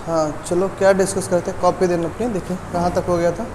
हाँ चलो क्या डिस्कस करते हैं, कॉपी देना अपनी, देखिए कहाँ तक हो गया था।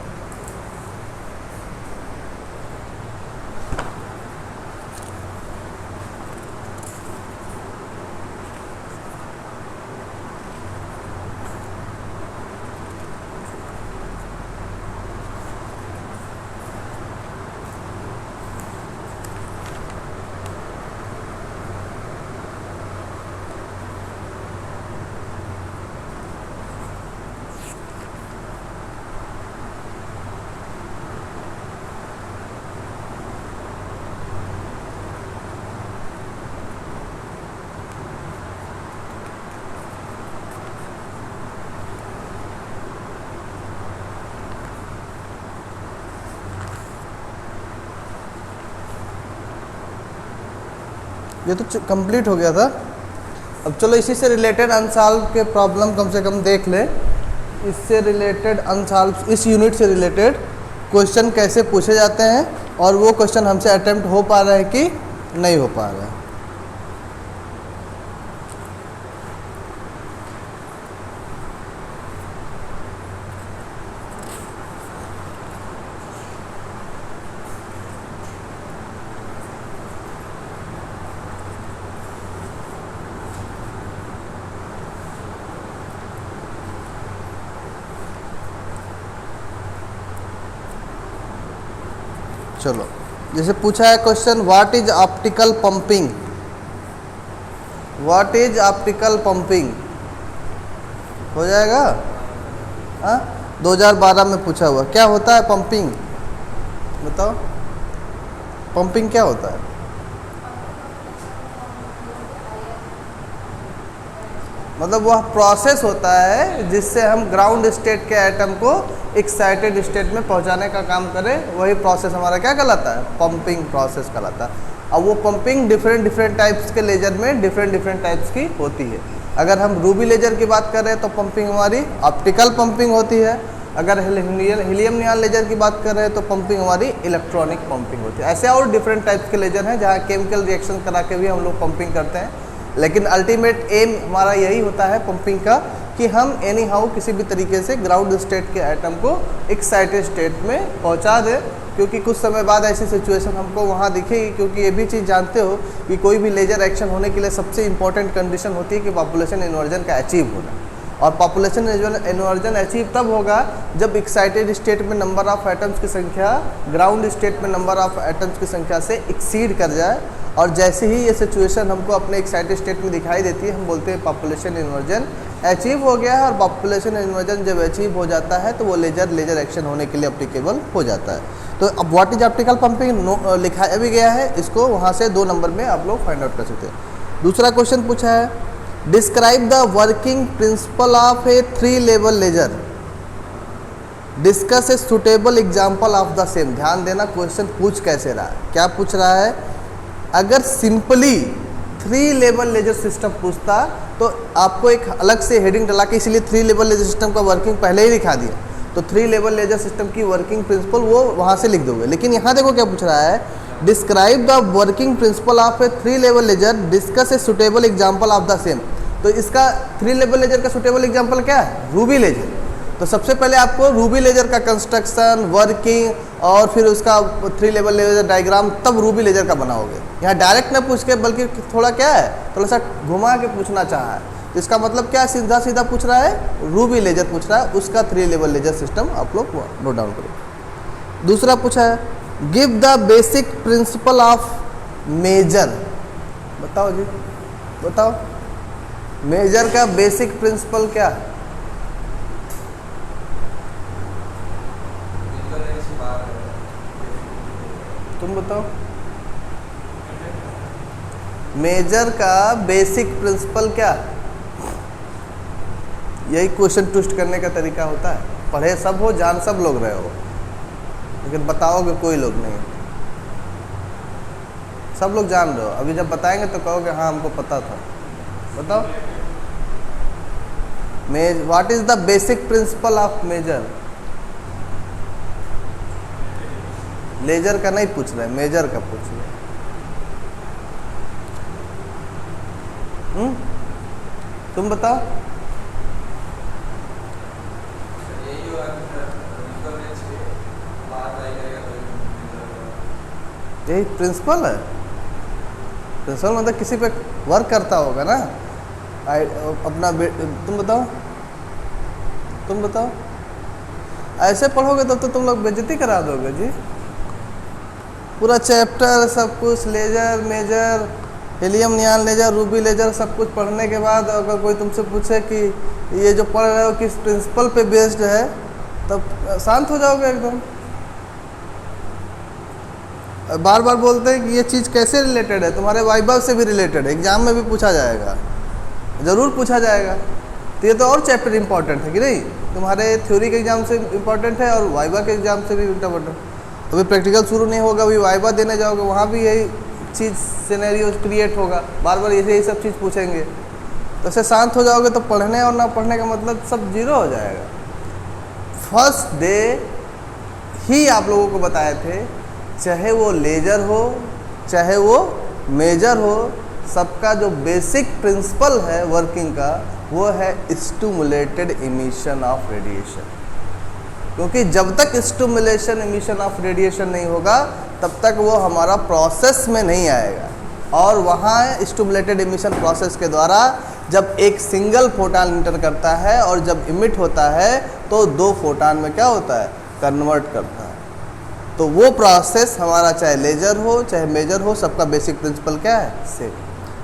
ये तो कंप्लीट हो गया था। अब चलो इसी से रिलेटेड अनसॉल्व के प्रॉब्लम कम से कम देख ले। इससे रिलेटेड अनसॉल्व, इस यूनिट से रिलेटेड क्वेश्चन कैसे पूछे जाते हैं और वो क्वेश्चन हमसे अटेम्प्ट हो पा रहा है कि नहीं हो पा रहा है। चलो जैसे पूछा है question, what is optical pumping, what is optical pumping, हो जाएगा। हाँ 2012 में पूछा हुआ, क्या होता है पंपिंग, बताओ पंपिंग क्या होता है। मतलब वह प्रोसेस होता है जिससे हम ग्राउंड स्टेट के एटम को एक्साइटेड स्टेट में पहुंचाने का काम करें, वही प्रोसेस हमारा क्या कहलाता है, पंपिंग प्रोसेस कहलाता है। अब वो पंपिंग डिफरेंट टाइप्स के लेजर में डिफरेंट टाइप्स की होती है। अगर हम रूबी लेजर की बात करें तो पंपिंग हमारी ऑप्टिकल पंपिंग होती है। अगर हीलियम नियॉन लेजर की बात कर रहे हैं तो पंपिंग हमारी इलेक्ट्रॉनिक पंपिंग होती है। ऐसे और डिफरेंट टाइप्स के लेजर हैं जहाँ केमिकल रिएक्शन करा के भी हम लोग पंपिंग करते हैं, लेकिन अल्टीमेट एम हमारा यही होता है पंपिंग का कि हम एनी हाउ किसी भी तरीके से ग्राउंड स्टेट के एटम को एक्साइटेड स्टेट में पहुंचा दें, क्योंकि कुछ समय बाद ऐसी सिचुएशन हमको वहाँ दिखेगी। क्योंकि ये भी चीज़ जानते हो कि कोई भी लेजर एक्शन होने के लिए सबसे इंपॉर्टेंट कंडीशन होती है कि पॉपुलेशन इन्वर्जन का अचीव होना, और पॉपुलेशन इन्वर्जन अचीव तब होगा जब एक्साइटेड स्टेट में नंबर ऑफ एटम्स की संख्या ग्राउंड स्टेट में नंबर ऑफ एटम्स की संख्या से एक्सीड कर जाए। और जैसे ही ये सिचुएशन हमको अपने एक्साइटेड स्टेट में दिखाई देती है, हम बोलते हैं पॉपुलेशन इन्वर्जन अचीव हो गया है। और पॉपुलेशन इन्वर्जन जब अचीव हो जाता है तो वो लेजर एक्शन होने के लिए अप्लीकेबल हो जाता है। तो अब व्हाट इज ऑप्टिकल पंपिंग लिखाया भी गया है, इसको वहाँ से 2 नंबर में आप लोग फाइंड आउट कर सकते हैं। दूसरा क्वेश्चन पूछा है, describe the working principle of a 3 level laser, discuss a suitable example of the same. ध्यान देना क्वेश्चन पूछ कैसे रहा है, क्या पूछ रहा है। अगर सिंपली 3 लेवल लेजर सिस्टम पूछता तो आपको एक अलग से हेडिंग डला के, इसलिए 3 लेवल लेजर सिस्टम का वर्किंग पहले ही लिखा दिया, तो 3 लेवल लेजर सिस्टम की वर्किंग प्रिंसिपल वो वहाँ से लिख दोगे। लेकिन यहाँ देखो क्या पूछ रहा है, describe the working principle of a 3 level laser, discuss a suitable example of the same. तो इसका 3 लेवल लेजर का सुटेबल एग्जाम्पल क्या है, रूबी लेजर। तो सबसे पहले आपको रूबी लेजर का कंस्ट्रक्शन, वर्किंग और फिर उसका 3 लेवल लेजर डायग्राम, तब रूबी लेजर का बनाओगे। यहाँ डायरेक्ट ना पूछ के बल्कि थोड़ा क्या है, थोड़ा सा घुमा के पूछना चाहा है। तो इसका मतलब क्या, सीधा सीधा पूछ रहा है, रूबी लेजर पूछ रहा है, उसका 3 लेवल लेजर सिस्टम आप लोग नोट डाउन करो। दूसरा पूछा है, give the basic principle of maser. बताओ जी, बताओ मेजर का बेसिक प्रिंसिपल क्या है। तुम बताओ मेजर का बेसिक प्रिंसिपल क्या है। यही क्वेश्चन ट्विस्ट करने का तरीका होता है। पढ़े सब हो, जान सब लोग रहे हो, लेकिन बताओगे कोई लोग नहीं। सब लोग जान रहे हो, अभी जब बताएंगे तो कहोगे हाँ हमको पता था। बताओ what is the basic principle of maser. Laser का नहीं पूछ रहे, मेजर का पूछ रहे। तुम बताओ यही प्रिंसिपल है। प्रिंसिपल मतलब किसी पे वर्क करता होगा ना। अपना तुम बताओ ऐसे पढ़ोगे तब तो तुम लोग बेइज्जती करा दोगे जी। पूरा चैप्टर सब कुछ, laser, maser, helium neon laser, ruby laser, सब कुछ पढ़ने के बाद अगर कोई तुमसे पूछे कि ये जो पढ़ रहे हो किस प्रिंसिपल पे बेस्ड है, तब शांत हो जाओगे एकदम। बार बार बोलते हैं कि ये चीज़ कैसे रिलेटेड है, तुम्हारे वाइबा से भी रिलेटेड है, एग्जाम में भी पूछा जाएगा, ज़रूर पूछा जाएगा। तो ये तो और चैप्टर इंपॉर्टेंट है कि नहीं, तुम्हारे थ्योरी के एग्जाम से इम्पॉर्टेंट है और वाइबा के एग्जाम से भी इम्पॉर्टेंट। अभी प्रैक्टिकल शुरू नहीं होगा, अभी वाइबा देने जाओगे, वहाँ भी यही चीज़ सिनेरियो क्रिएट होगा, बार बार यही सब चीज़ पूछेंगे। तो ऐसे शांत हो जाओगे तो पढ़ने और ना पढ़ने का मतलब सब जीरो हो जाएगा। फर्स्ट डे ही आप लोगों को बताए थे, चाहे वो लेजर हो चाहे वो मेजर हो, सबका जो बेसिक प्रिंसिपल है वर्किंग का वो है स्टिमुलेटेड इमिशन ऑफ रेडिएशन। क्योंकि जब तक स्टिमुलेशन इमिशन ऑफ रेडिएशन नहीं होगा तब तक वो हमारा प्रोसेस में नहीं आएगा। और वहाँ स्टिमुलेटेड इमिशन प्रोसेस के द्वारा जब एक सिंगल फोटान इंटर करता है और जब इमिट होता है तो 2 फोटान में क्या होता है, कन्वर्ट करता है। तो वो प्रोसेस हमारा चाहे लेजर हो चाहे मेजर हो, सबका बेसिक प्रिंसिपल क्या है, सेम।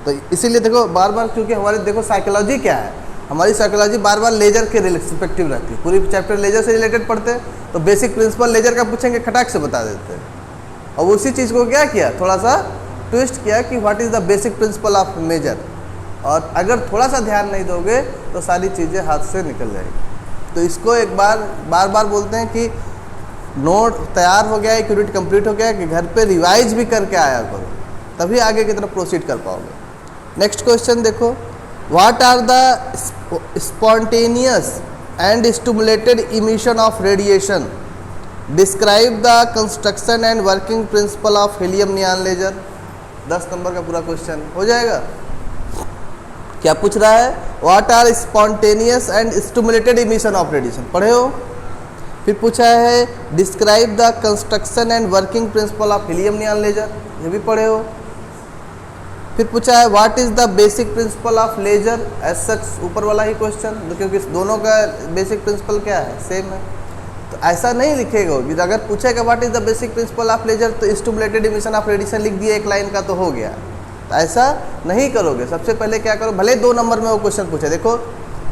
तो इसीलिए देखो बार बार, क्योंकि हमारी देखो साइकोलॉजी क्या है, हमारी साइकोलॉजी बार बार लेजर के रिस्पेक्टिव रहती है। पूरी चैप्टर लेजर से रिलेटेड पढ़ते हैं तो बेसिक प्रिंसिपल लेजर का पूछेंगे, खटाक से बता देते हैं। और उसी चीज़ को क्या किया, थोड़ा सा ट्विस्ट किया कि what is the basic principle of maser. और अगर थोड़ा सा ध्यान नहीं दोगे तो सारी चीज़ें हाथ से निकल जाएगी। तो इसको एक बार बार बोलते हैं कि नोट तैयार हो गया, एक यूनिट कंप्लीट हो गया कि घर पे रिवाइज भी करके आया करो, तभी आगे की तरफ प्रोसीड कर पाओगे। नेक्स्ट क्वेश्चन देखो, what are the spontaneous and stimulated emission of radiation, describe the construction and working principle of helium neon laser. 10 number का पूरा क्वेश्चन हो जाएगा। क्या पूछ रहा है, what are spontaneous and stimulated emission of radiation, पढ़े हो। फिर पूछा है describe the construction and working principle of helium neon laser, ये भी पढ़े हो। फिर पूछा है what is the basic principle of laser, as such ऊपर वाला ही क्वेश्चन, क्योंकि दोनों का बेसिक प्रिंसिपल क्या है, सेम है। तो ऐसा नहीं लिखेगा कि अगर पूछेगा what is the basic principle of laser तो स्टिमुलेटेड इमिशन ऑफ रेडिएशन लिख दिया एक लाइन का तो हो गया। तो ऐसा नहीं करोगे। सबसे पहले क्या करो, भले 2 नंबर में वो क्वेश्चन पूछे, देखो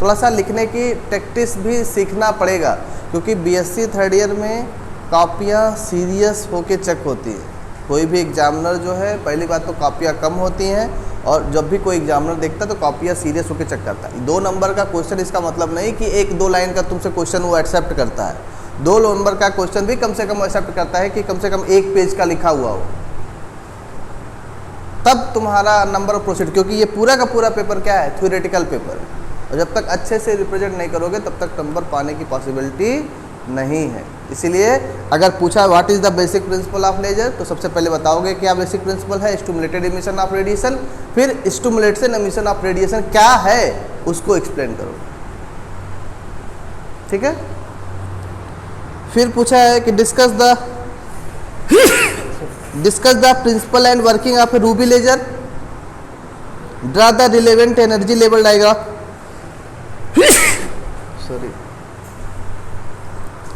थोड़ा सा लिखने की प्रैक्टिस भी सीखना पड़ेगा, क्योंकि बीएससी 3rd ईयर में कॉपियाँ सीरियस होके चेक होती है। कोई भी एग्जामिनर जो है, पहली बात तो कॉपियाँ कम होती हैं, और जब भी कोई एग्जामिनर देखता है तो कॉपियाँ सीरियस होकर चेक करता है। 2 नंबर का क्वेश्चन इसका मतलब नहीं कि 1-2 लाइन का तुमसे क्वेश्चन वो एक्सेप्ट करता है। 2 नंबर का क्वेश्चन भी कम से कम एक्सेप्ट करता है कि कम से कम 1 पेज का लिखा हुआ हो, तब तुम्हारा नंबर प्रोसीड। क्योंकि ये पूरा का पूरा पेपर क्या है, थ्योरेटिकल पेपर, और जब तक अच्छे से रिप्रेजेंट नहीं करोगे तब तक नंबर पाने की पॉसिबिलिटी नहीं है। इसीलिए अगर पूछा what is the basic principle of laser तो सबसे पहले बताओगे क्या बेसिक प्रिंसिपल है, स्टिमुलेटेड इमिशन ऑफ रेडिएशन। फिर स्टिमुलेटेड इमिशन ऑफ रेडिएशन क्या है उसको एक्सप्लेन करो, ठीक है। फिर पूछा है कि discuss the principle and working of a ruby laser, draw the relevant energy level diagram. Sorry,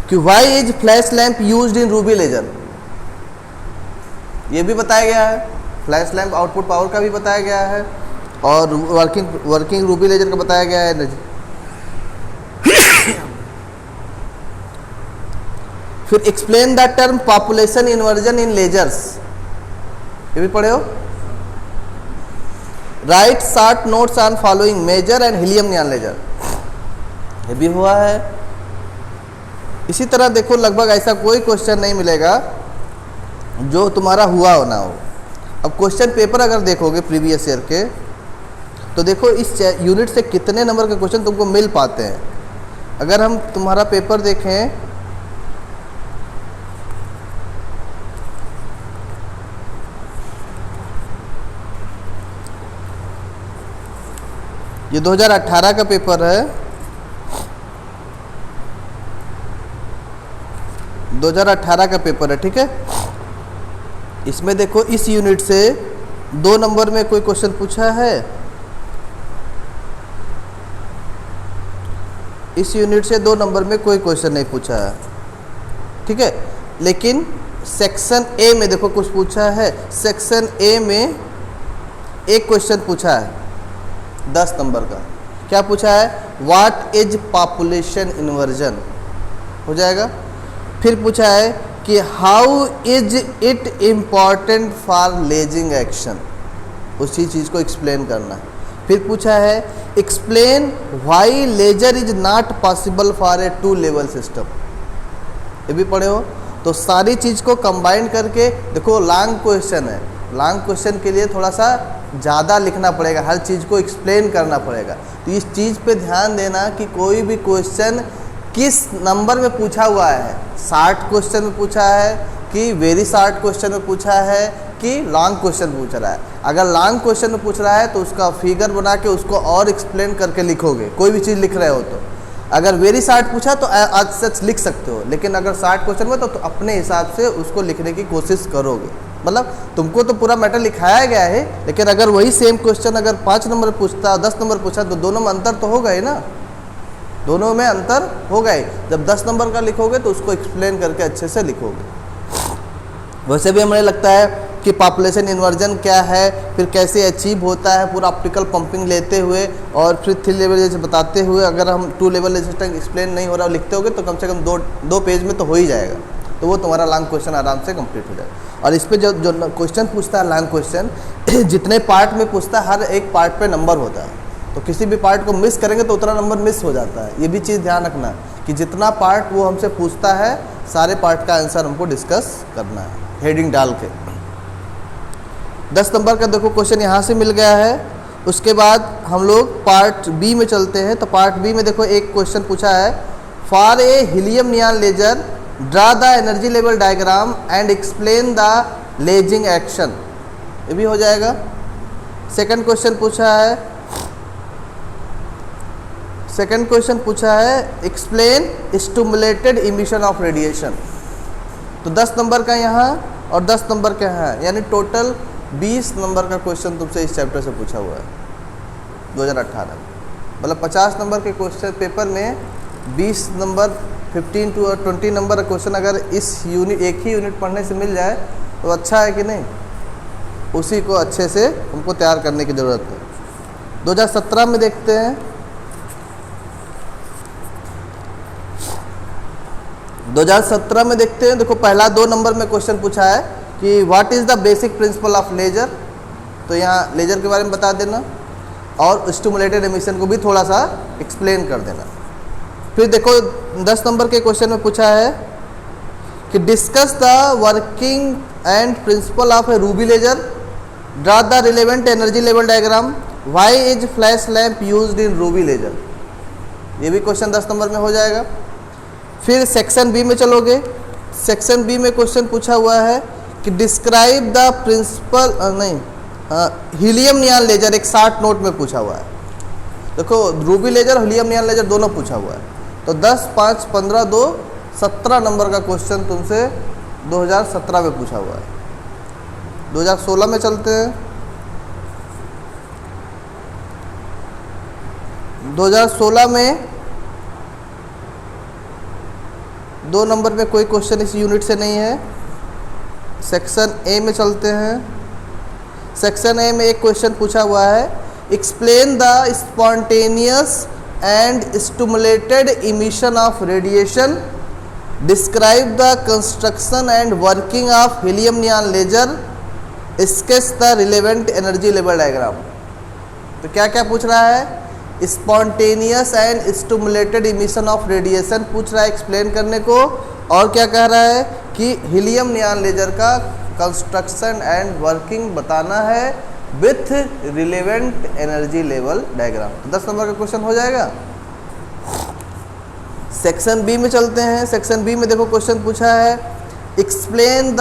कि why is flash lamp used in ruby laser, ये भी बताया गया है। फ्लैश लैंप आउटपुट पावर का भी बताया गया है और वर्किंग रूबी लेजर का बताया गया है एनर्जी। फिर explain the term population inversion in lasers, ये भी पढ़े हो। Write short notes on following maser and helium neon laser, ये भी हुआ है। इसी तरह देखो लगभग ऐसा कोई क्वेश्चन नहीं मिलेगा जो तुम्हारा हुआ हो ना हो। अब क्वेश्चन पेपर अगर देखोगे प्रीवियस ईयर के तो देखो इस यूनिट से कितने नंबर के क्वेश्चन तुमको मिल पाते हैं। अगर हम तुम्हारा पेपर देखें ये 2018 का पेपर है, 2018 का पेपर है, ठीक है। इसमें देखो इस यूनिट से 2 नंबर में कोई क्वेश्चन पूछा है, इस यूनिट से 2 नंबर में कोई क्वेश्चन नहीं पूछा है, ठीक है। लेकिन सेक्शन ए में देखो कुछ पूछा है, सेक्शन ए में एक क्वेश्चन पूछा है 10 नंबर का। क्या पूछा है? व्हाट इज पॉपुलेशन इन्वर्जन, हो जाएगा। फिर पूछा है कि how is it important for lasing action, उसी चीज़ को एक्सप्लेन करना है। फिर पूछा है explain why laser is not possible for a 2 level system, ये भी पढ़े हो। तो सारी चीज़ को कंबाइन करके देखो, लॉन्ग क्वेश्चन है, लॉन्ग क्वेश्चन के लिए थोड़ा सा ज़्यादा लिखना पड़ेगा, हर चीज़ को एक्सप्लेन करना पड़ेगा। तो इस चीज़ पे ध्यान देना कि कोई भी क्वेश्चन किस नंबर में पूछा हुआ है, 60 क्वेश्चन में पूछा है कि वेरी शॉर्ट क्वेश्चन में पूछा है कि लॉन्ग क्वेश्चन पूछ रहा है। अगर लॉन्ग क्वेश्चन में पूछ रहा है तो उसका फिगर बना के उसको और एक्सप्लेन करके लिखोगे, कोई भी चीज़ लिख रहे हो तो। अगर वेरी शॉर्ट पूछा तो आज सच लिख सकते हो, लेकिन अगर 60 क्वेश्चन में तो अपने हिसाब से उसको लिखने की कोशिश करोगे। मतलब तुमको तो पूरा मैटर लिखाया गया है, लेकिन अगर वही सेम क्वेश्चन अगर 5 नंबर पूछता, 10 नंबर पूछा, तो दोनों में अंतर तो होगा ही ना, दोनों में अंतर होगा ही। जब 10 नंबर का लिखोगे तो उसको एक्सप्लेन करके अच्छे से लिखोगे। वैसे भी हमें लगता है कि पॉपुलेशन इन्वर्जन क्या है, फिर कैसे अचीव होता है, पूरा ऑप्टिकल पंपिंग लेते हुए और फिर 3 लेवल जैसे बताते हुए, अगर हम 2 लेवल रेजिस्टेंस एक्सप्लेन नहीं हो रहा लिखते होगे तो कम से कम 2 पेज में तो हो ही जाएगा। तो वो तुम्हारा लॉन्ग क्वेश्चन आराम से कंप्लीट हो जाएगा। और इस पर जो क्वेश्चन पूछता है लॉन्ग क्वेश्चन, जितने पार्ट में पूछता है हर एक पार्ट पे नंबर होता है, तो किसी भी पार्ट को मिस करेंगे तो उतना नंबर मिस हो जाता है। ये भी चीज़ ध्यान रखना कि जितना पार्ट वो हमसे पूछता है सारे पार्ट का आंसर हमको डिस्कस करना है हेडिंग डाल के। 10 नंबर का देखो क्वेश्चन यहाँ से मिल गया है। उसके बाद हम लोग पार्ट बी में चलते हैं। तो पार्ट बी में देखो एक क्वेश्चन पूछा है, for a helium neon laser draw the energy level diagram and explain the lasing action, ये भी हो जाएगा। सेकंड क्वेश्चन पूछा है, सेकंड क्वेश्चन पूछा है explain stimulated emission of radiation. तो 10 नंबर का यहाँ और 10 नंबर का यहाँ, यानी टोटल 20 नंबर का क्वेश्चन तुमसे इस चैप्टर से पूछा हुआ है 2018। मतलब 50 नंबर के क्वेश्चन पेपर में 20 नंबर 15 to 20 नंबर का क्वेश्चन अगर इस यूनिट एक ही यूनिट पढ़ने से मिल जाए तो अच्छा है कि नहीं। उसी को अच्छे से हमको तैयार करने की ज़रूरत है। 2017 में देखते हैं, 2017 में देखते हैं। देखो पहला 2 नंबर में क्वेश्चन पूछा है कि what is the basic principle of laser, तो यहाँ लेजर के बारे में बता देना और स्टिमुलेटेड एमिशन को भी थोड़ा सा एक्सप्लेन कर देना। फिर देखो 10 नंबर के क्वेश्चन में पूछा है कि discuss the working and principle of a ruby laser, draw the relevant energy level diagram, why is flash lamp used in ruby laser, ये भी क्वेश्चन 10 नंबर में हो जाएगा। फिर सेक्शन बी में चलोगे। सेक्शन बी में क्वेश्चन पूछा हुआ है कि describe the principle helium neon laser, एक 60 नोट में पूछा हुआ है। देखो रूबी लेजर और हीलियम नियॉन लेजर दोनों पूछा हुआ है। तो 10, 5, 15, 2, 17 नंबर का क्वेश्चन तुमसे 2017 में पूछा हुआ है। 2016 में चलते हैं। 2016 में 2 नंबर में कोई क्वेश्चन इस यूनिट से नहीं है। सेक्शन ए में चलते हैं। सेक्शन ए में एक क्वेश्चन पूछा हुआ है, explain the spontaneous and stimulated emission of radiation, describe the construction and working of helium neon laser, sketch the relevant energy level diagram. तो क्या क्या पूछ रहा है? Spontaneous and stimulated emission of radiation पूछ रहा है एक्सप्लेन करने को, और क्या कह रहा है कि हीलियम नियॉन लेजर का कंस्ट्रक्शन एंड वर्किंग बताना है with relevant energy level diagram. तो 10 नंबर का क्वेश्चन हो जाएगा। सेक्शन बी में चलते हैं। सेक्शन बी में देखो क्वेश्चन पूछा है, explain the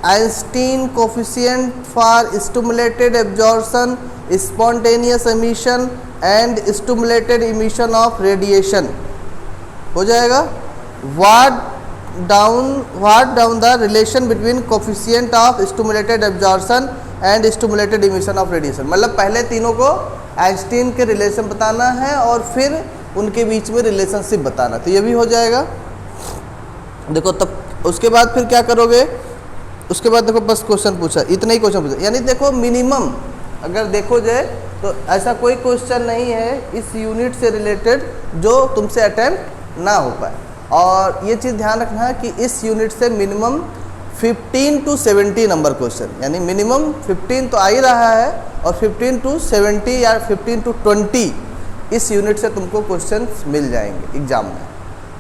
Einstein coefficient for stimulated absorption, spontaneous emission and stimulated emission of radiation, हो जाएगा। What down the relation between coefficient of stimulated absorption and stimulated emission of radiation. मतलब पहले तीनों को आइंस्टीन के रिलेशन बताना है और फिर उनके बीच में रिलेशनशिप बताना, तो ये भी हो जाएगा। देखो तब उसके बाद फिर क्या करोगे, उसके बाद देखो बस क्वेश्चन पूछा, इतना ही क्वेश्चन पूछा, यानी देखो मिनिमम अगर देखो जाए तो ऐसा कोई क्वेश्चन नहीं है इस यूनिट से रिलेटेड जो तुमसे अटेम्प्ट ना हो पाए। और ये चीज़ ध्यान रखना है कि इस यूनिट से मिनिमम 15 to 70 नंबर क्वेश्चन, यानी मिनिमम 15 तो आ ही रहा है और 15 to 70 या 15 to 20 इस यूनिट से तुमको क्वेश्चंस मिल जाएंगे एग्जाम में।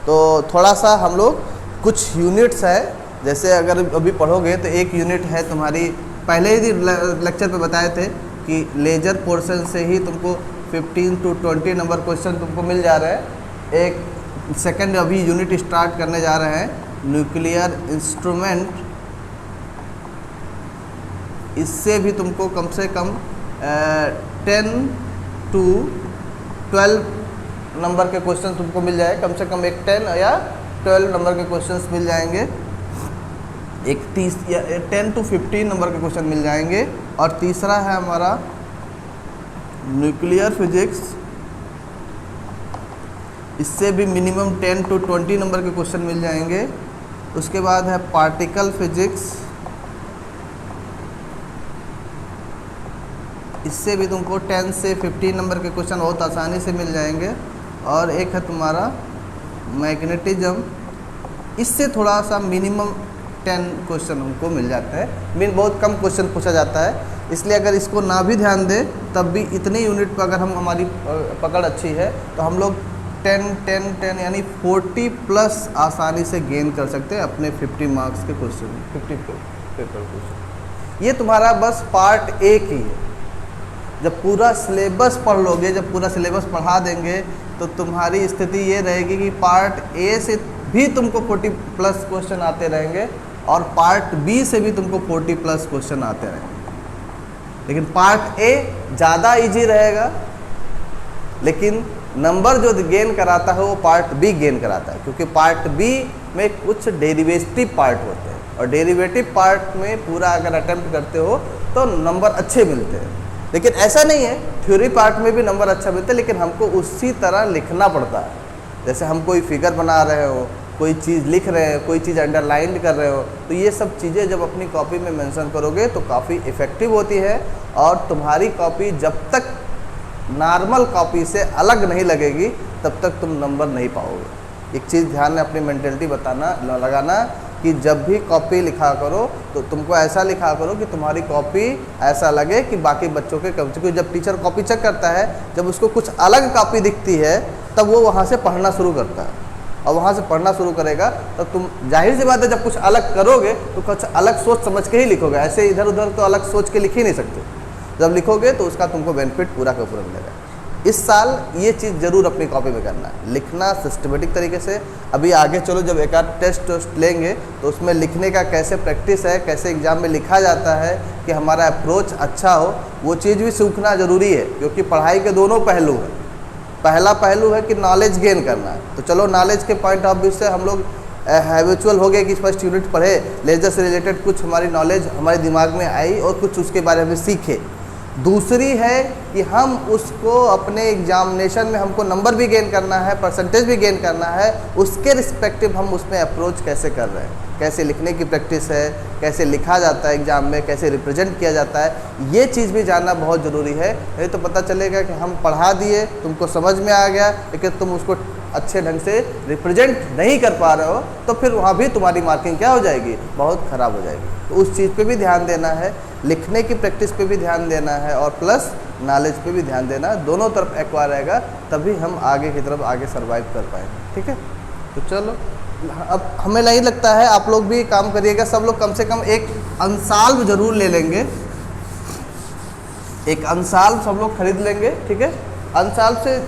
तो थोड़ा सा हम लोग कुछ यूनिट्स है, जैसे अगर अभी पढ़ोगे तो एक यूनिट है तुम्हारी, पहले ही लेक्चर पे बताए थे कि लेजर पोर्शन से ही तुमको 15 to 20 नंबर क्वेश्चन तुमको मिल जा रहा है। एक सेकंड अभी यूनिट स्टार्ट करने जा रहे हैं, न्यूक्लियर इंस्ट्रूमेंट, इससे भी तुमको कम से कम 10 to 12 नंबर के क्वेश्चन तुमको मिल जाए, कम से कम एक 10 या 12 नंबर के क्वेश्चंस मिल जाएंगे, एक 30 या 10 to 15 नंबर के क्वेश्चन मिल जाएंगे। और तीसरा है हमारा न्यूक्लियर फिजिक्स, इससे भी मिनिमम 10 to 20 नंबर के क्वेश्चन मिल जाएंगे। उसके बाद है पार्टिकल फिजिक्स, इससे भी तुमको 10 से 15 नंबर के क्वेश्चन बहुत आसानी से मिल जाएंगे। और एक है तुम्हारा मैग्नेटिज्म, इससे थोड़ा सा मिनिमम 10 क्वेश्चन हमको मिल जाता है, बहुत कम क्वेश्चन पूछा जाता है, इसलिए अगर इसको ना भी ध्यान दें तब भी इतने यूनिट पर अगर हम हमारी पकड़ अच्छी है तो हम लोग 10 यानी 40 प्लस आसानी से गेन कर सकते हैं अपने 50 मार्क्स के क्वेश्चन, 50 पेपर क्वेश्चन। ये तुम्हारा बस पार्ट एक ही है। जब पूरा सिलेबस पढ़ लोगे, जब पूरा सिलेबस पढ़ा देंगे तो तुम्हारी स्थिति ये रहेगी कि पार्ट ए से भी तुमको 40 प्लस क्वेश्चन आते रहेंगे और पार्ट बी से भी तुमको 40 प्लस क्वेश्चन आते रहेंगे। लेकिन पार्ट ए ज़्यादा इजी रहेगा, लेकिन नंबर जो गेन कराता है वो पार्ट बी गेन कराता है, क्योंकि पार्ट बी में कुछ डेरिवेटिव पार्ट होते हैं और डेरिवेटिव पार्ट में पूरा अगर अटेम्प्ट करते हो तो नंबर अच्छे मिलते हैं। लेकिन ऐसा नहीं है, थ्योरी पार्ट में भी नंबर अच्छा मिलता है, लेकिन हमको उसी तरह लिखना पड़ता है। जैसे हम कोई फिगर बना रहे हो, कोई चीज़ लिख रहे हैं, कोई चीज़ अंडरलाइन कर रहे हो, तो ये सब चीज़ें जब अपनी कॉपी में मेंशन करोगे तो काफ़ी इफ़ेक्टिव होती है और तुम्हारी कॉपी जब तक नॉर्मल कॉपी से अलग नहीं लगेगी तब तक तुम नंबर नहीं पाओगे। एक चीज़ ध्यान में अपनी मेंटलिटी लगाना कि जब भी कॉपी लिखा करो तो तुमको ऐसा लिखा करो कि तुम्हारी कॉपी ऐसा लगे कि बाकी बच्चों के कॉपी, क्योंकि जब टीचर कॉपी चेक करता है, जब उसको कुछ अलग कॉपी दिखती है तब वो वहाँ से पढ़ना शुरू करता है, और वहाँ से पढ़ना शुरू करेगा तब तुम जाहिर सी बात है जब कुछ अलग करोगे तो कुछ अलग सोच समझ के ही लिखोगे, ऐसे इधर उधर तो अलग सोच के लिख ही नहीं सकते। जब लिखोगे तो उसका तुमको बेनिफिट पूरा का पूरा मिलेगा। इस साल ये चीज़ ज़रूर अपनी कॉपी में करना है, लिखना सिस्टमेटिक तरीके से। अभी आगे चलो जब एक आध टेस्ट लेंगे तो उसमें लिखने का कैसे प्रैक्टिस है, कैसे एग्ज़ाम में लिखा जाता है कि हमारा अप्रोच अच्छा हो, वो चीज़ भी सीखना ज़रूरी है, क्योंकि पढ़ाई के दोनों पहलू हैं। पहला पहलू है कि नॉलेज गेन करना है, तो चलो नॉलेज के पॉइंट ऑफ व्यू से हम लोग हैबिचुअल हो गए कि फर्स्ट यूनिट पढ़े, लेजर से रिलेटेड कुछ हमारी नॉलेज हमारे दिमाग में आई और कुछ उसके बारे में सीखे। दूसरी है कि हम उसको अपने एग्जामिनेशन में हमको नंबर भी गेन करना है, परसेंटेज भी गेन करना है, उसके रिस्पेक्टिव हम उसमें अप्रोच कैसे कर रहे हैं, कैसे लिखने की प्रैक्टिस है, कैसे लिखा जाता है एग्ज़ाम में, कैसे रिप्रेजेंट किया जाता है, ये चीज़ भी जानना बहुत ज़रूरी है। नहीं तो पता चलेगा कि हम पढ़ा दिए, तुमको समझ में आ गया, लेकिन तुम उसको अच्छे ढंग से रिप्रेजेंट नहीं कर पा रहे हो, तो फिर वहाँ भी तुम्हारी मार्किंग क्या हो जाएगी, बहुत ख़राब हो जाएगी। तो उस चीज़ पे भी ध्यान देना है, लिखने की प्रैक्टिस पे भी ध्यान देना है और प्लस नॉलेज पे भी ध्यान देना है। दोनों तरफ एक्वायर रहेगा तभी हम आगे की तरफ आगे सर्वाइव कर पाएंगे। ठीक है, तो चलो अब हमें नहीं लगता है, आप लोग भी काम करिएगा, सब लोग कम से कम एक अनसाल्व ज़रूर ले लेंगे, एक अनसाल्व सब लोग खरीद लेंगे। ठीक है, अनसाल्व से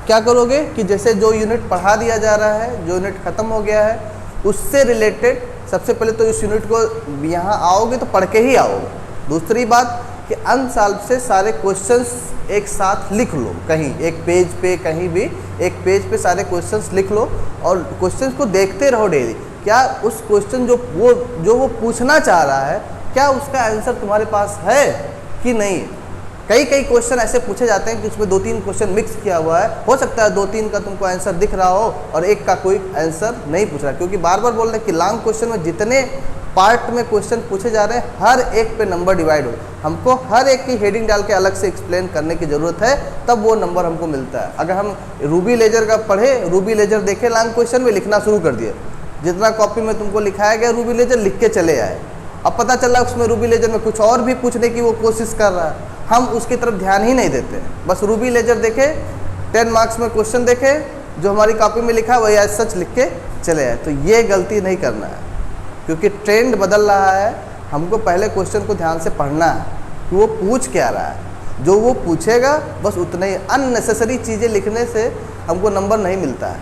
क्या करोगे कि जैसे जो यूनिट पढ़ा दिया जा रहा है, जो यूनिट ख़त्म हो गया है, उससे रिलेटेड सबसे पहले तो इस यूनिट को यहाँ आओगे तो पढ़ के ही आओगे। दूसरी बात कि अनसाल्व से सारे क्वेश्चंस एक साथ लिख लो, कहीं एक पेज पे, कहीं भी एक पेज पे सारे क्वेश्चंस लिख लो और क्वेश्चंस को देखते रहो डेली। क्या उस क्वेश्चन जो वो पूछना चाह रहा है, क्या उसका आंसर तुम्हारे पास है कि नहीं। कई क्वेश्चन ऐसे पूछे जाते हैं कि उसमें 2-3 क्वेश्चन मिक्स किया हुआ है, हो सकता है 2-3 का तुमको आंसर दिख रहा हो और एक का कोई आंसर नहीं पूछ रहा, क्योंकि बार बार बोल रहे हैं कि लॉन्ग क्वेश्चन में जितने पार्ट में क्वेश्चन पूछे जा रहे हैं हर एक पे नंबर डिवाइड हो, हमको हर एक की हेडिंग डाल के अलग से एक्सप्लेन करने की ज़रूरत है, तब वो नंबर हमको मिलता है। अगर हम रूबी लेजर का पढ़े, रूबी लेजर देखे, लॉन्ग क्वेश्चन में लिखना शुरू कर दिए, जितना कॉपी में तुमको लिखाया गया रूबी लेजर लिख के चले आए, अब पता चला उसमें रूबी लेजर में कुछ और भी पूछने की वो कोशिश कर रहा है, हम उसकी तरफ ध्यान ही नहीं देते, बस रूबी लेजर देखे, 10 मार्क्स में क्वेश्चन देखे, जो हमारी कॉपी में लिखा है वही आज सच लिख के चले आए। तो ये गलती नहीं करना है, क्योंकि ट्रेंड बदल रहा है। हमको पहले क्वेश्चन को ध्यान से पढ़ना है कि वो पूछ क्या रहा है, जो वो पूछेगा बस उतना ही। अननेसेसरी चीज़ें लिखने से हमको नंबर नहीं मिलता है।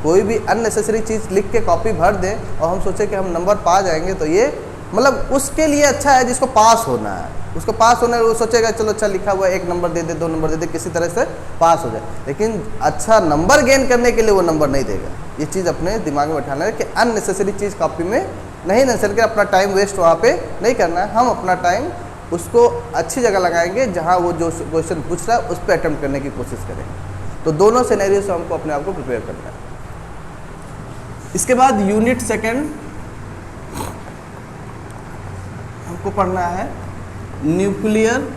कोई भी अननेसेसरी चीज़ लिख के कॉपी भर दें और हम सोचें कि हम नंबर पा जाएंगे, तो ये मतलब उसके लिए अच्छा है जिसको पास होना है। उसको पास होना है, वो सोचेगा चलो अच्छा लिखा हुआ है, 1 नंबर दे दे, 2 नंबर दे दे, किसी तरह से पास हो जाए, लेकिन अच्छा नंबर गेन करने के लिए वो नंबर नहीं देगा। ये चीज़ अपने दिमाग में बैठाना है कि अननेसेसरी चीज़ कॉपी में नहीं ना चल के अपना टाइम वेस्ट वहाँ पे नहीं करना है। हम अपना टाइम उसको अच्छी जगह लगाएंगे जहाँ वो जो क्वेश्चन पूछ रहा है उस पर अटेम्प्ट करने की कोशिश करेंगे। तो दोनों सिनेरियो से हमको अपने आप को प्रिपेयर करना है। इसके बाद यूनिट सेकेंड हमको पढ़ना है न्यूक्लियर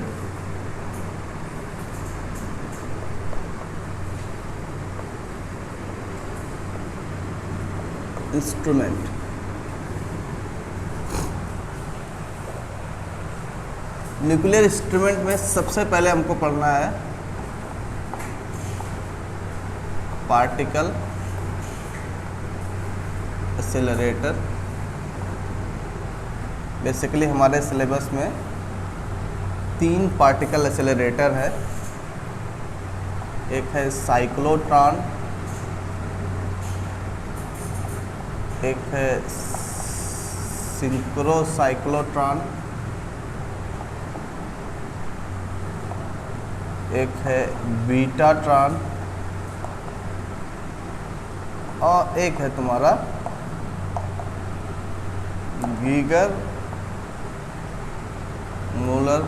इंस्ट्रूमेंट। न्यूक्लियर इंस्ट्रूमेंट में सबसे पहले हमको पढ़ना है पार्टिकल एक्सेलरेटर। बेसिकली हमारे सिलेबस में 3 पार्टिकल एक्सेलरेटर है। एक है साइक्लोट्रॉन, एक है सिंक्रोसाइक्लोट्रॉन, एक है बीटाट्रॉन और एक है तुम्हारा गीगर मूलर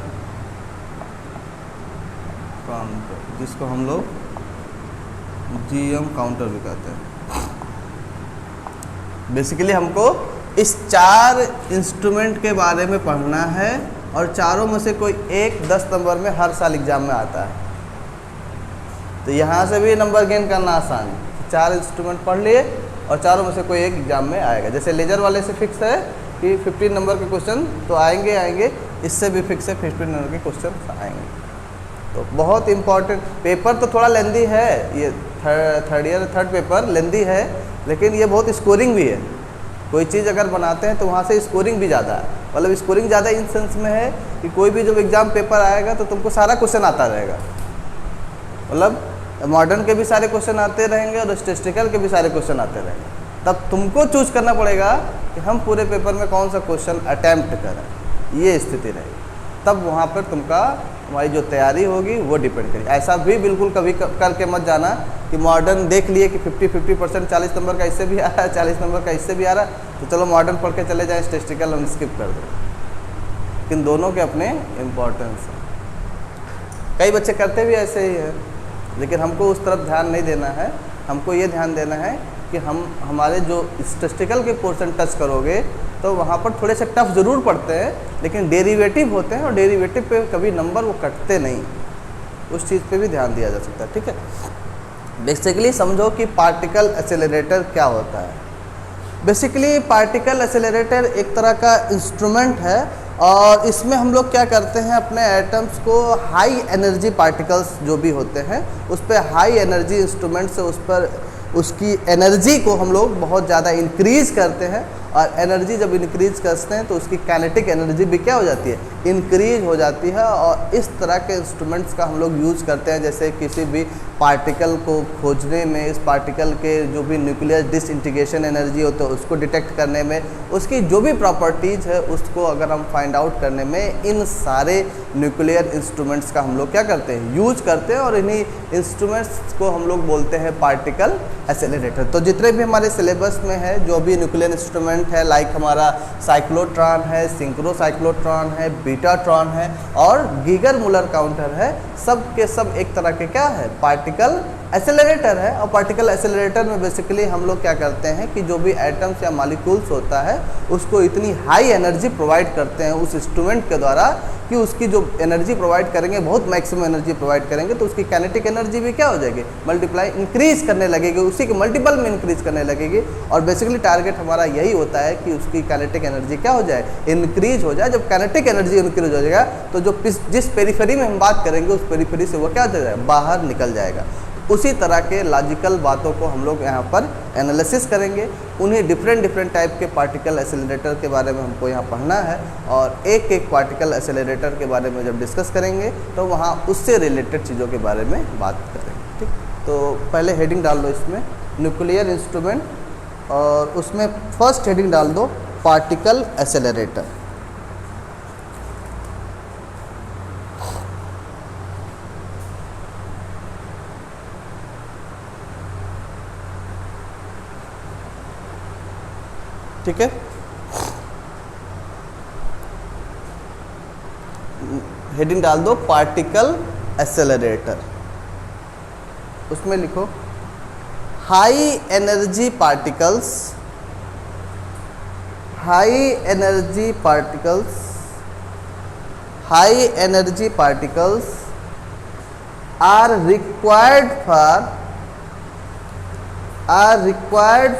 काउंटर, जिसको हम लोग GM काउंटर भी कहते हैं। बेसिकली हमको इस 4 इंस्ट्रूमेंट के बारे में पढ़ना है और चारों में से कोई एक 10 नंबर में हर साल एग्जाम में आता है। तो यहाँ से भी नंबर गेन करना आसान है। 4 इंस्ट्रूमेंट पढ़ लिए और चारों में से कोई एक एग्जाम में आएगा। जैसे लेजर वाले से फिक्स है कि 15 नंबर के क्वेश्चन तो आएंगे, इससे भी फिक्स है 15 नंबर के क्वेश्चन आएंगे। तो बहुत इंपॉर्टेंट पेपर तो थोड़ा लेंदी है, ये थर्ड पेपर लेंदी है, लेकिन ये बहुत स्कोरिंग भी है। कोई चीज़ अगर बनाते हैं तो वहाँ से स्कोरिंग भी ज़्यादा है। मतलब स्कोरिंग ज़्यादा इन सेंस में है कि कोई भी जब एग्ज़ाम पेपर आएगा तो तुमको सारा क्वेश्चन आता रहेगा। मतलब मॉडर्न के भी सारे क्वेश्चन आते रहेंगे और स्टैटिस्टिकल के भी सारे क्वेश्चन आते रहेंगे। तब तुमको चूज करना पड़ेगा कि हम पूरे पेपर में कौन सा क्वेश्चन अटैम्प्ट करें, ये स्थिति रहेगी। तब वहाँ पर तुम्हारी जो तैयारी होगी वो डिपेंड करेगी। ऐसा भी बिल्कुल कभी करके मत जाना कि मॉडर्न देख लिए कि 50% 40 नंबर का इससे भी आ रहा है, 40 नंबर का इससे भी आ रहा है, तो चलो मॉडर्न पढ़ के चले जाएं, स्टैटिस्टिकल हम स्किप कर दें। लेकिन दोनों के अपने इम्पोर्टेंस हैं। कई बच्चे करते भी ऐसे ही हैं, लेकिन हमको उस तरफ ध्यान नहीं देना है। हमको ये ध्यान देना है कि हमारे जो स्टैटिस्टिकल के पोर्शन टच करोगे तो वहाँ पर थोड़े से टफ ज़रूर पढ़ते हैं, लेकिन डेरिवेटिव होते हैं और डेरिवेटिव पे कभी नंबर वो कटते नहीं। उस चीज़ पे भी ध्यान दिया जा सकता है। ठीक है, बेसिकली समझो कि पार्टिकल एक्सेलरेटर क्या होता है। बेसिकली पार्टिकल एक्सेलरेटर एक तरह का इंस्ट्रूमेंट है और इसमें हम लोग क्या करते हैं, अपने एटम्स को हाई एनर्जी पार्टिकल्स जो भी होते हैं उस पर हाई एनर्जी इंस्ट्रूमेंट से उस पर उसकी एनर्जी को हम लोग बहुत ज़्यादा इंक्रीज़ करते हैं। और एनर्जी जब इंक्रीज करते हैं तो उसकी काइनेटिक एनर्जी भी क्या हो जाती है, इंक्रीज हो जाती है। और इस तरह के इंस्ट्रूमेंट्स का हम लोग यूज़ करते हैं, जैसे किसी भी पार्टिकल को खोजने में, इस पार्टिकल के जो भी न्यूक्लियर डिसइंटीग्रेशन एनर्जी होता है उसको डिटेक्ट करने में, उसकी जो भी प्रॉपर्टीज़ है उसको अगर हम फाइंड आउट करने में, इन सारे न्यूक्लियर इंस्ट्रूमेंट्स का हम लोग क्या करते हैं, यूज करते हैं। और इन्हीं इंस्ट्रूमेंट्स को हम लोग बोलते हैं पार्टिकल एक्सेलरेटर। तो जितने भी हमारे सिलेबस में है, जो भी न्यूक्लियर इंस्ट्रूमेंट है, लाइक हमारा साइक्लोट्रॉन है, सिंक्रोसाइक्लोट्रॉन है, बीटाट्रॉन है और गीगर मुलर काउंटर है, सब के सब एक तरह के क्या है, पार्टिकल एक्सेलरेटर है। और पार्टिकल एक्सेलरेटर में बेसिकली हम लोग क्या करते हैं कि जो भी एटम्स या मॉलिक्यूल्स होता है उसको इतनी हाई एनर्जी प्रोवाइड करते हैं उस इंस्ट्रूमेंट के द्वारा कि उसकी जो एनर्जी प्रोवाइड करेंगे, बहुत मैक्सिमम एनर्जी प्रोवाइड करेंगे, तो उसकी काइनेटिक एनर्जी भी क्या हो जाएगी, मल्टीप्लाई इंक्रीज करने लगेगी, उसी के मल्टीपल में इंक्रीज करने लगेगी। और बेसिकली टारगेट हमारा यही होता है कि उसकी काइनेटिक एनर्जी क्या हो जाए, इंक्रीज हो जाए। जब काइनेटिक एनर्जी इंक्रीज हो जाएगा तो जो जिस पेरिफेरी में हम बात करेंगे उस पेरिफेरी से वो क्या हो जाएगा, बाहर निकल जाएगा। उसी तरह के लॉजिकल बातों को हम लोग यहाँ पर एनालिसिस करेंगे। उन्हें डिफरेंट टाइप के पार्टिकल एक्सेलरेटर के बारे में हमको यहाँ पढ़ना है और एक एक पार्टिकल एक्सेलरेटर के बारे में जब डिस्कस करेंगे तो वहाँ उससे रिलेटेड चीज़ों के बारे में बात करेंगे। ठीक, तो पहले हेडिंग डाल दो इसमें न्यूक्लियर इंस्ट्रूमेंट और उसमें फर्स्ट हेडिंग डाल दो पार्टिकल एक्सेलरेटर। ठीक है, हेडिंग डाल दो पार्टिकल एक्सेलरेटर। उसमें लिखो high energy particles, high energy particles, high energy particles are required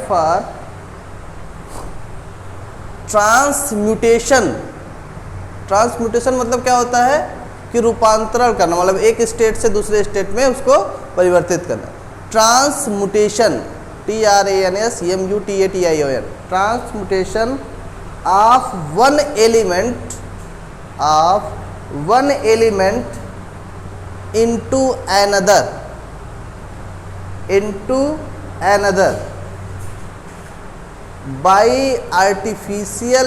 for transmutation. Transmutation मतलब क्या होता है कि रूपांतरण करना, मतलब एक स्टेट से दूसरे स्टेट में उसको परिवर्तित करना। Transmutation, TRANSMUTATION, transmutation of one element into another by artificial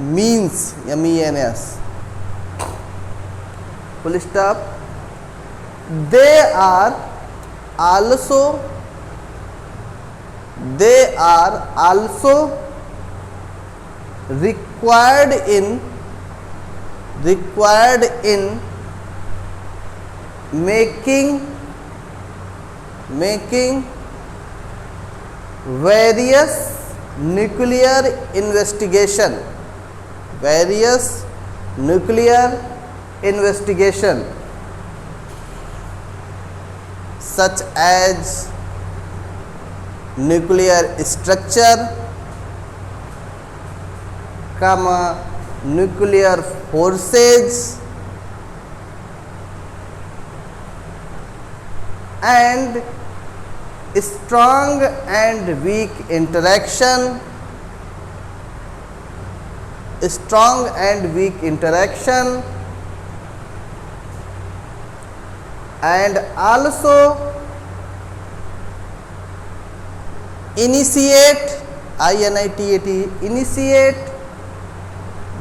means, MENS, full stop. They are also required in making various nuclear investigation, such as nuclear structure, nuclear forces and strong and weak interaction, and also initiate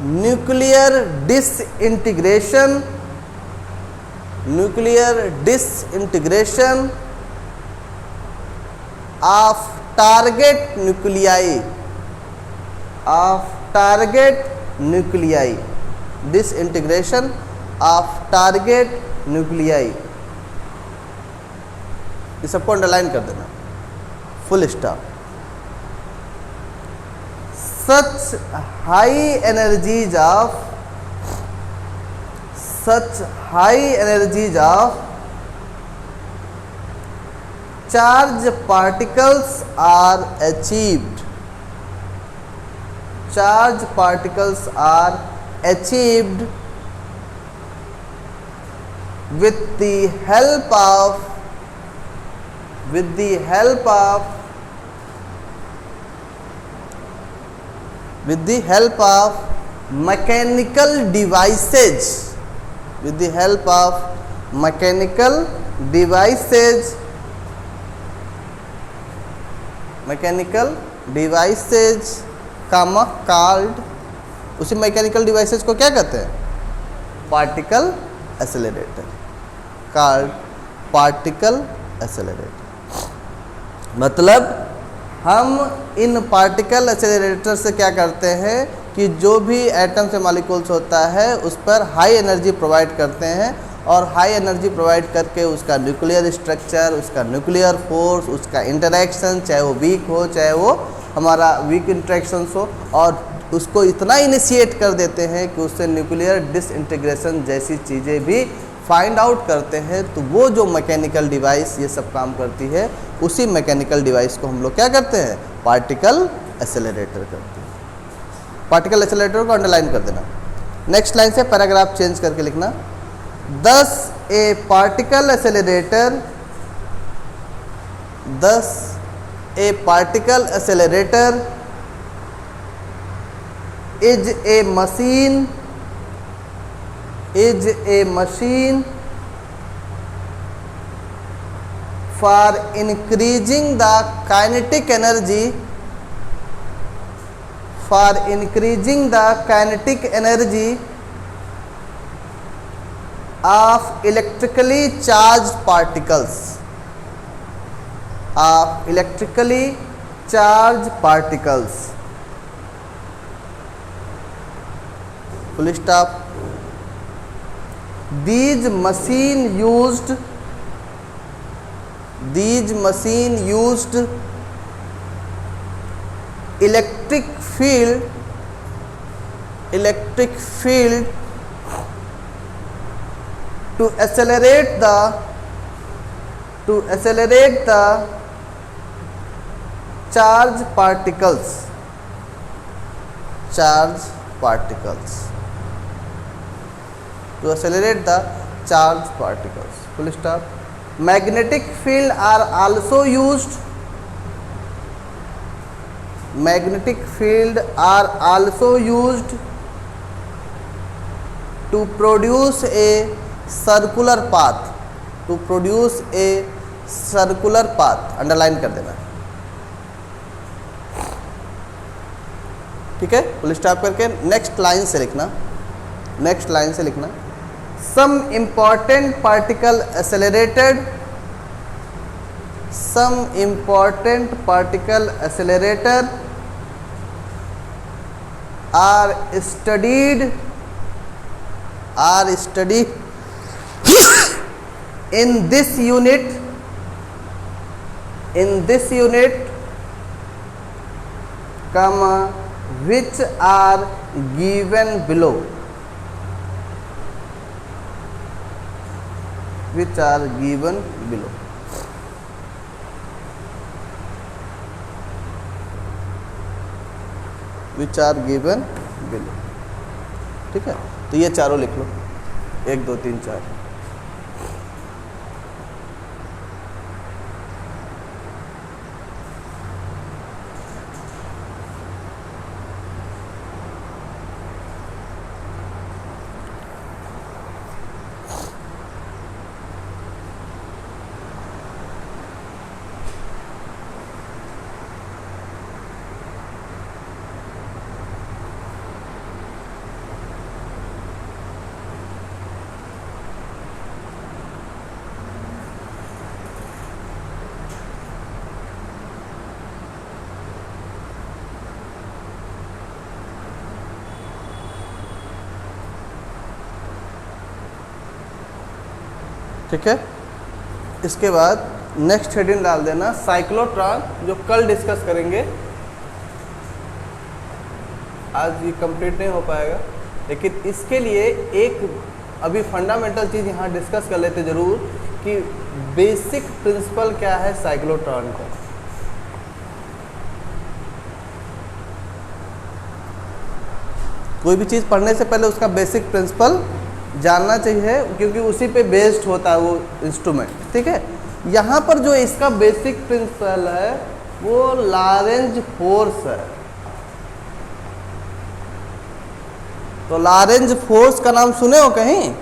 nuclear disintegration of target nuclei, disintegration of target nuclei। ये सबको underline कर देना, full stop. such high energies of charged particles are achieved with the help of mechanical devices, called, उसी mechanical devices को क्या कहते हैं, particle accelerator. called particle accelerator. मतलब हम इन पार्टिकल एक्सेलरेटर से क्या करते हैं कि जो भी एटम्स या मॉलिक्यूल्स होता है उस पर हाई एनर्जी प्रोवाइड करते हैं, और हाई एनर्जी प्रोवाइड करके उसका न्यूक्लियर स्ट्रक्चर, उसका न्यूक्लियर फोर्स, उसका इंटरेक्शन, चाहे वो वीक हो चाहे वो हमारा वीक इंटरेक्शंस हो, और उसको इतना इनिशिएट कर देते हैं कि उससे न्यूक्लियर डिसइंटीग्रेशन जैसी चीज़ें भी फाइंड आउट करते हैं। तो वो जो मैकेनिकल डिवाइस ये सब काम करती है, उसी मैकेनिकल डिवाइस को हम लोग क्या करते हैं, पार्टिकल एक्सेलरेटर करते हैं। पार्टिकल एक्सेलरेटर को अंडरलाइन कर देना। नेक्स्ट लाइन से पैराग्राफ चेंज करके लिखना, thus a particle accelerator is a machine for increasing the kinetic energy of electrically charged particles. Full stop. These machine used electric field to accelerate the charged particles. To accelerate the charged particles. Full stop. Magnetic field are also used to produce a circular path. Underline कर देना, ठीक है। Full stop करके next line से लिखना, some important particle accelerated are studied in this unit, which are given below. ठीक है, तो ये चारों लिख लो, 1 2 3 4। ठीक है, इसके बाद नेक्स्ट हेडिंग डाल देना साइक्लोट्रॉन, जो कल डिस्कस करेंगे। आज ये कंप्लीट नहीं हो पाएगा, लेकिन इसके लिए एक अभी फंडामेंटल चीज़ यहाँ डिस्कस कर लेते ज़रूर कि बेसिक प्रिंसिपल क्या है साइक्लोट्रॉन का। कोई भी चीज़ पढ़ने से पहले उसका बेसिक प्रिंसिपल जानना चाहिए, क्योंकि उसी पे बेस्ड होता है वो इंस्ट्रूमेंट। ठीक है, यहाँ पर जो इसका बेसिक प्रिंसिपल है वो लॉरेंज फोर्स है। तो लॉरेंज फोर्स का नाम सुने हो कहीं?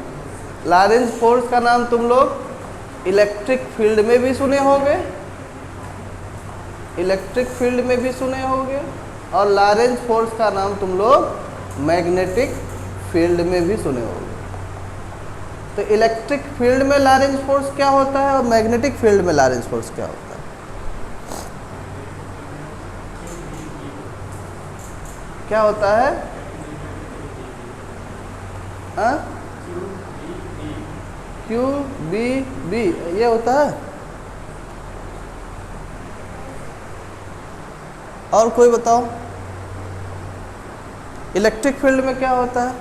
लॉरेंज फोर्स का नाम तुम लोग इलेक्ट्रिक फील्ड में भी सुने होंगे, और लॉरेंज फोर्स का नाम तुम लोग मैग्नेटिक फील्ड में भी सुने होंगे। तो इलेक्ट्रिक फील्ड में लॉरेंज फोर्स क्या होता है और मैग्नेटिक फील्ड में लॉरेंज फोर्स क्या होता है? क्या होता है? क्यू बी बी ये होता है। और कोई बताओ, इलेक्ट्रिक फील्ड में क्या होता है?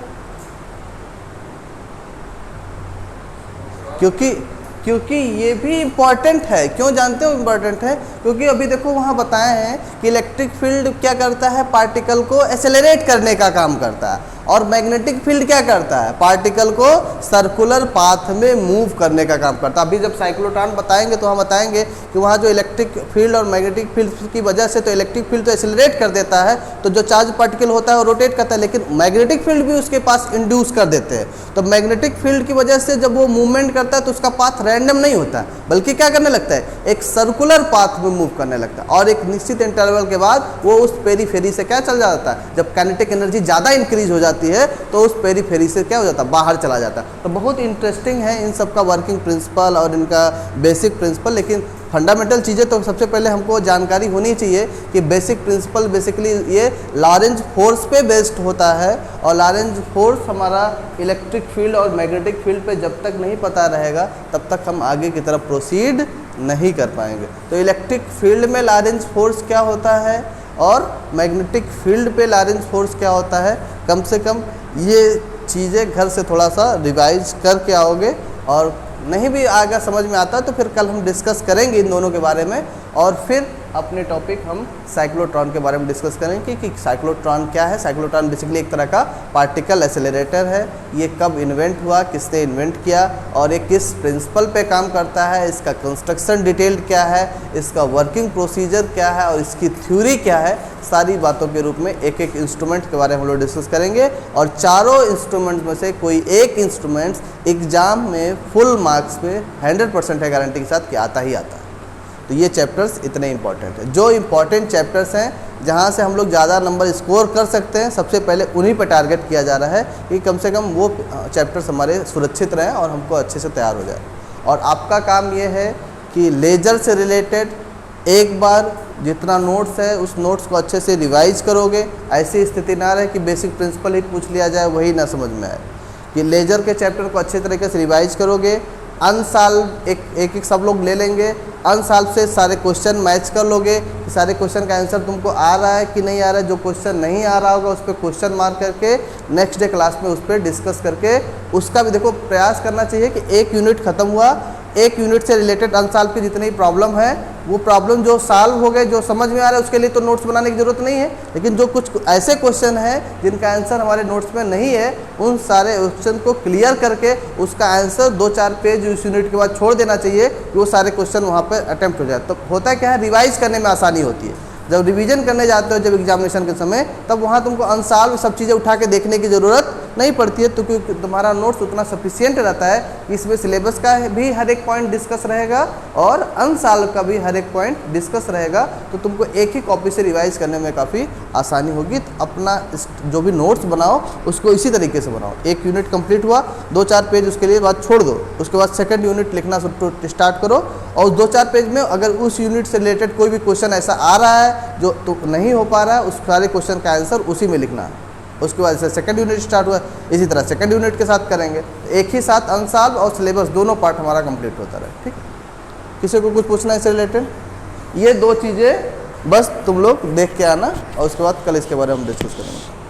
क्योंकि ये भी इम्पॉर्टेंट है। क्यों जानते हो इम्पॉर्टेंट है? क्योंकि अभी देखो वहाँ बताए हैं कि इलेक्ट्रिक फील्ड क्या करता है, पार्टिकल को एक्सेलरेट करने का काम करता है, और मैग्नेटिक फील्ड क्या करता है, पार्टिकल को सर्कुलर पाथ में मूव करने का काम करता है। अभी जब साइक्लोट्रॉन बताएंगे तो हम बताएंगे कि वहाँ जो इलेक्ट्रिक फील्ड और मैग्नेटिक फील्ड की वजह से, तो इलेक्ट्रिक फील्ड तो एक्सेलरेट कर देता है, तो जो चार्ज पार्टिकल होता है वो रोटेट करता है, लेकिन मैग्नेटिक फील्ड भी उसके पास इंड्यूस कर देते हैं। तो मैग्नेटिक फील्ड की वजह से जब वो मूवमेंट करता है तो उसका पाथ रैंडम नहीं होता, बल्कि क्या करने लगता है, एक सर्कुलर पाथ में मूव करने लगता है, और एक निश्चित इंटरवल के बाद वो उस पेरीफेरी से क्या चल जाता है, जब काइनेटिक एनर्जी ज़्यादा इंक्रीज हो जाती है तो उस पेरीफेरी से क्या हो जाता है, बाहर चला जाता है। तो बहुत इंटरेस्टिंग है इन सब का वर्किंग प्रिंसिपल और इनका बेसिक प्रिंसिपल, लेकिन फंडामेंटल चीज़ें तो सबसे पहले हमको जानकारी होनी चाहिए कि बेसिक प्रिंसिपल बेसिकली ये लॉरेंज फोर्स पे बेस्ड होता है, और लॉरेंज फोर्स हमारा इलेक्ट्रिक फील्ड और मैग्नेटिक फील्ड पे जब तक नहीं पता रहेगा तब तक हम आगे की तरफ प्रोसीड नहीं कर पाएंगे। तो इलेक्ट्रिक फील्ड में लॉरेंज फोर्स क्या होता है और मैग्नेटिक फील्ड पे लॉरेंज फोर्स क्या होता है, कम से कम ये चीज़ें घर से थोड़ा सा रिवाइज करके आओगे, और नहीं भी आगे समझ में आता तो फिर कल हम डिस्कस करेंगे इन दोनों के बारे में, और फिर अपने टॉपिक हम साइक्लोट्रॉन के बारे में डिस्कस करेंगे कि साइक्लोट्रॉन क्या है। साइक्लोट्रॉन बेसिकली एक तरह का पार्टिकल एक्सेलरेटर है। ये कब इन्वेंट हुआ, किसने इन्वेंट किया, और ये किस प्रिंसिपल पे काम करता है, इसका कंस्ट्रक्शन डिटेल्ड क्या है, इसका वर्किंग प्रोसीजर क्या है और इसकी थ्योरी क्या है, सारी बातों के रूप में एक एक इंस्ट्रूमेंट के बारे में हम लोग डिस्कस करेंगे। और चारों इंस्ट्रूमेंट्स में से कोई एक इंस्ट्रूमेंट्स एग्जाम में फुल मार्क्स पे 100% है गारंटी के साथ कि आता ही आता है। तो ये चैप्टर्स इतने इंपॉर्टेंट हैं। जो इंपॉर्टेंट चैप्टर्स हैं जहाँ से हम लोग ज़्यादा नंबर स्कोर कर सकते हैं, सबसे पहले उन्हीं पर टारगेट किया जा रहा है कि कम से कम वो चैप्टर्स हमारे सुरक्षित रहें और हमको अच्छे से तैयार हो जाए। और आपका काम ये है कि लेजर से रिलेटेड एक बार जितना नोट्स है उस नोट्स को अच्छे से रिवाइज करोगे। ऐसी स्थिति ना रहे कि बेसिक प्रिंसिपल ही पूछ लिया जाए वही ना समझ में आए, कि लेजर के चैप्टर को अच्छे तरीके से रिवाइज करोगे। अनसाल एक सब लोग ले लेंगे, अनसाल से सारे क्वेश्चन मैच कर लोगे कि सारे क्वेश्चन का आंसर तुमको आ रहा है कि नहीं आ रहा है। जो क्वेश्चन नहीं आ रहा होगा उस पर क्वेश्चन मार्क करके नेक्स्ट डे क्लास में उस पर डिस्कस करके उसका भी देखो प्रयास करना चाहिए कि एक यूनिट खत्म हुआ, एक यूनिट से रिलेटेड अनसॉल्व की जितनी प्रॉब्लम है वो प्रॉब्लम जो सॉल्व हो गए, जो समझ में आ रहा है, उसके लिए तो नोट्स बनाने की ज़रूरत नहीं है। लेकिन जो कुछ ऐसे क्वेश्चन हैं जिनका आंसर हमारे नोट्स में नहीं है, उन सारे क्वेश्चन को क्लियर करके उसका आंसर 2-4 पेज उस यूनिट के बाद छोड़ देना चाहिए कि वो सारे क्वेश्चन वहाँ पर अटैम्प्ट हो जाए। तो होता क्या है, रिवाइज करने में आसानी होती है। जब रिवीजन करने जाते हो जब एग्जामिनेशन के समय, तब वहाँ तुमको अनसॉल्व सब चीज़ें उठा के देखने की ज़रूरत नहीं पड़ती है, तो क्योंकि तुम्हारा नोट्स उतना सफिशिएंट रहता है कि इसमें सिलेबस का भी हर एक पॉइंट डिस्कस रहेगा और अनसॉल्व का भी हर एक पॉइंट डिस्कस रहेगा। तो तुमको एक ही कॉपी से रिवाइज करने में काफ़ी आसानी होगी। तो अपना जो भी नोट्स बनाओ उसको इसी तरीके से बनाओ। एक यूनिट कंप्लीट हुआ, 2-4 पेज उसके लिए बाद छोड़ दो, उसके बाद सेकंड यूनिट लिखना स्टार्ट करो, और 2-4 पेज में अगर उस यूनिट से रिलेटेड कोई भी क्वेश्चन ऐसा आ रहा है जो तो नहीं हो पा रहा है, उस सारे क्वेश्चन का आंसर उसी में लिखना है। उसके बाद से सेकंड यूनिट स्टार्ट हुआ, इसी तरह सेकंड यूनिट के साथ करेंगे। एक ही साथ अनसॉल्व और सिलेबस दोनों पार्ट हमारा कंप्लीट होता रहे। ठीक है, किसी को कुछ पूछना है इससे रिलेटेड? ये 2 चीज़ें बस तुम लोग देख के आना, और उसके बाद कल इसके बारे में हम डिस्कस करेंगे।